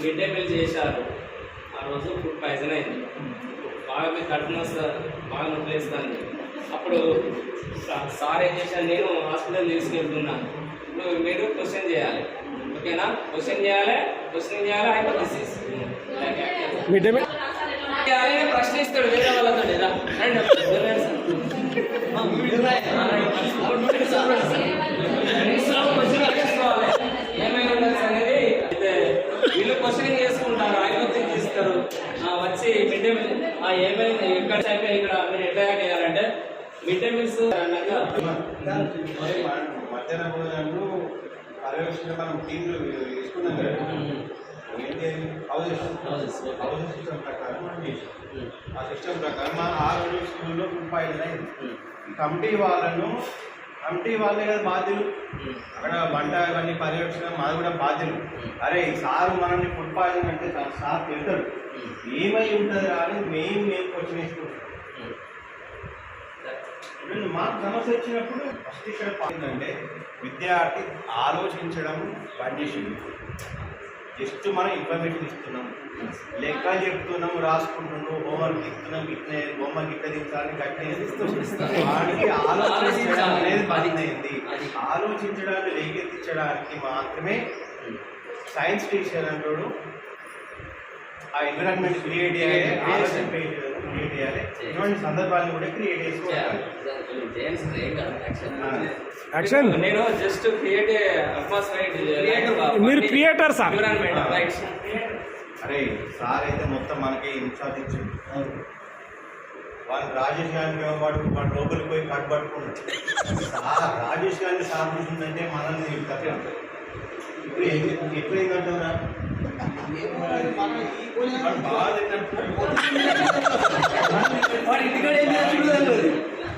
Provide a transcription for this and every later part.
Mid day meal చేశారు. ఆ రోజు ఫుడ్ పాయిజన్ అయింది. బాగా మీకు కడుపున బాగా నొప్పేస్తుంది. అప్పుడు సార్ ఏం చేశాను, నేను హాస్పిటల్ తీసుకెళ్తున్నాను. ఇప్పుడు మీరు క్వశ్చన్ చేయాలి, ఓకేనా? క్వశ్చన్ చేయాలి హైపోథెసిస్ మిడ్ డే మీల్ ప్రశ్న ఇస్తాడు వేరే వాళ్ళతో. ఏమైనా అనేది అయితే వీళ్ళు క్వశ్చనింగ్ చేసుకుంటారు, హైపోథెసిస్ ఇస్తారు. వచ్చి మిడ్ డే మీల్ ఏమైంది, ఎక్కడ అయిపోయి ఇక్కడ మీరు ఎట్లా చేయాలంటే మిడ్ డే మీల్స్ మధ్యాహ్న భోజనాలు పర్యవేక్షణ మనం టీంలు తీసుకున్నాం కదా, ఏంటి హౌస్ సిస్టమ్ ప్రకారం మనం చేసాం. ఆ సిస్టమ్ ప్రకారం మా 6 స్కూల్లో ఫుడ్ పాయిజన్ అయింది. కమిటీ వాళ్ళే కదా బాధ్యులు. అక్కడ వంట ఇవన్నీ పర్యవేక్షణ మాది కూడా బాధ్యులు. అరే సార్ మనల్ని ఫుడ్ పాయిజన్ అంటే సార్ తింటారు, ఏమై ఉంటుంది అని మేము క్వశ్చన్ వేసుకుంటాం. మాకు సమస్య వచ్చినప్పుడు ఫస్ట్ ఇక్కడ అంటే విద్యార్థి ఆలోచించడం బంద్ చేసింది. జస్ట్ మనం ఇన్ఫర్మేషన్ ఇస్తున్నాం, లెక్కలు చెప్తున్నాం, రాసుకుంటున్నాం, హోంవర్క్ ఇస్తున్నాం, ఇట్నే హోంవర్క్ ఇట్లా దించాలని వాడికి ఆలోచించడం అనేది బంద్ అయింది. ఆలోచించడాన్ని రేకెత్తించడానికి మాత్రమే సైన్స్ టీచర్ అంటాడు ఆ ఎన్విరాన్మెంట్ క్రియేట్ చేయాలి, ఆలోచన క్రియేట్ చేయాలి. ఇటువంటి సందర్భాలను కూడా క్రియేట్ చేసుకోవాలి. నేను జస్ట్ క్రియేట్ మీరు క్రియేటర్ సార్. అరే సార్ అయితే మొత్తం మనకి ఇన్ఛార్జ్ ఇచ్చింది. వాళ్ళు రాజేష్ గారిని వాడు లోపలికి పోయి కట్ పట్టుకున్నాడు. రాజేష్ గారిని సార్ చూసిందంటే మనల్ని చెప్తారు. ఇప్పుడు ఎట్లయిందంటారా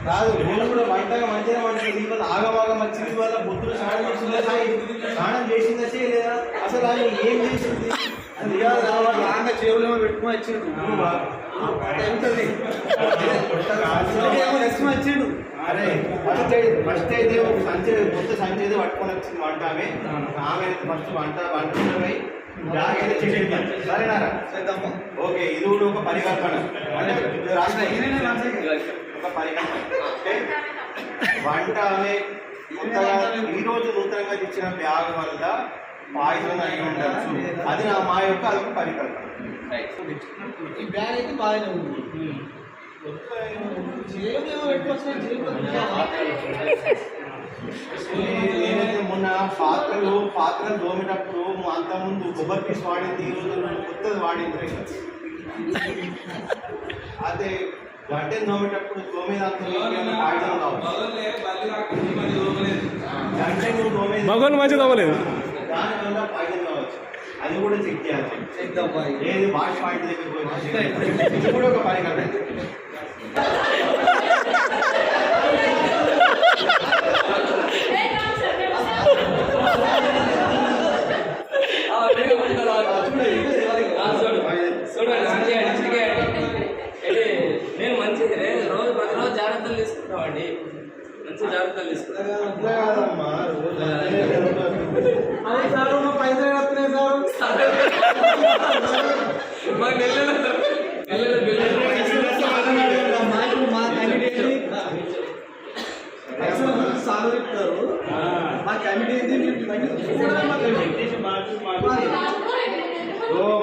కాదు, నేను కూడా వంటగా మంచిగా వండుతుంది. ఇవాళ ఆగమాగం వచ్చింది, వాళ్ళ బొత్తులు స్నానం చేసిందా చేయలేదా, అసలు ఆయన ఏం చేసింది రాగా చెవులేమో పెట్టుకుని వచ్చిండు. వచ్చిండు. అరే ఫస్ట్ అయితే ఒక సంచి కొత్త సంచి అయితే పట్టుకొని వచ్చింది వంట. ఆమె ఫస్ట్ వంట పోయి సరేనారా? ఓకే, ఇది కూడా ఒక పరికల్పన. ఒక పరికల్పన వంట ఆమె ఈరోజు నూతనంగా తెచ్చిన బ్యాగ్ వల్ల పాయిజన్ అయి ఉండొచ్చు. అది మా యొక్క అదొక పరికల్పన. ఈ బ్యాగ్ అయితే బాగానే ఉంది. నేనైతే మొన్న పాత్రలు తోమేటప్పుడు అంతకుముందు కొబ్బరి పీస్ వాడింది, ఈరోజు కొత్తది వాడింది. అదే గంటె తోమేటప్పుడు తోమేదంతా పాయిజన్ కావచ్చు. గంటె నువ్వు తోమేది మంచిగా తోమలేదు, దానివల్ల పాయిజన్ కావచ్చు. అది కూడా చెక్ చేయాలి. ఏది వాష్ పాయింట్ దగ్గర పోయి ఇది కూడా ఒక పరికల్పన. నేను మంచిది రోజు ప్రతిరోజు జాగ్రత్తలు తీసుకుంటామండి, మంచి జాగ్రత్తలు తీసుకుంటాం. పైసలు వస్తున్నాయి మా సార్ చెప్తారు. మా కమిటీ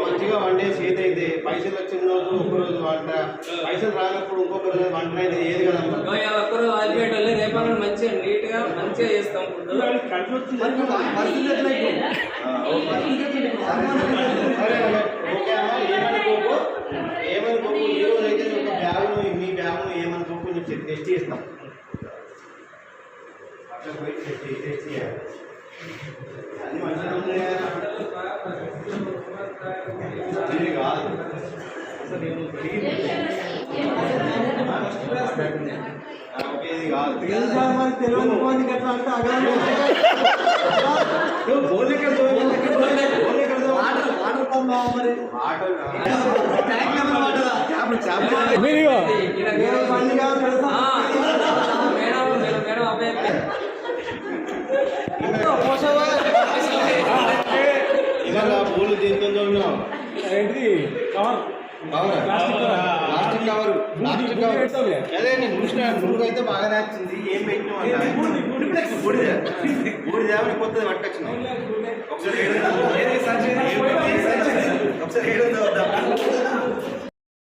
మంచిగా వండే చేతి అయితే పైసలు వచ్చిన రోజు ఒకరోజు వంట, పైసలు రానప్పుడు ఇంకొక రోజు వంట అయితే ఏది కదమ్మా. ఒక్కరోజు ఆగిపోయేట వాళ్ళు రేపటి మంచిగా నీట్గా మంచిగా చేస్తాం ఫుడ్. ఏమనుకోకు ఈ రోజు అయితే ఒక బ్యాగును మీ బ్యాగును ఏమనుకోకు నేను టెస్ట్ చేస్తాం. అట్లా పోయి టెస్ట్ చేయాలి. అన్ని మంచిగా ఉన్నాయా కాదు అసలు నేను ఇది కాదు ఇవాళ పూలు దేంతో ఉన్నావు ఏంటిది cover plastic cover. Plastic cover plastic బూడిద కవర్ పెడతావులే. అదే నేను చూసిన నువ్వు అయితే బాగా నచ్చింది ఏం పెట్టినావు ఏంటి? అన్న బూడిద, బూడిద. బూడిద బూడిద కొత్తది పట్టుకొచ్చినావు ఒకసారి ఒకసారి ఏడుందో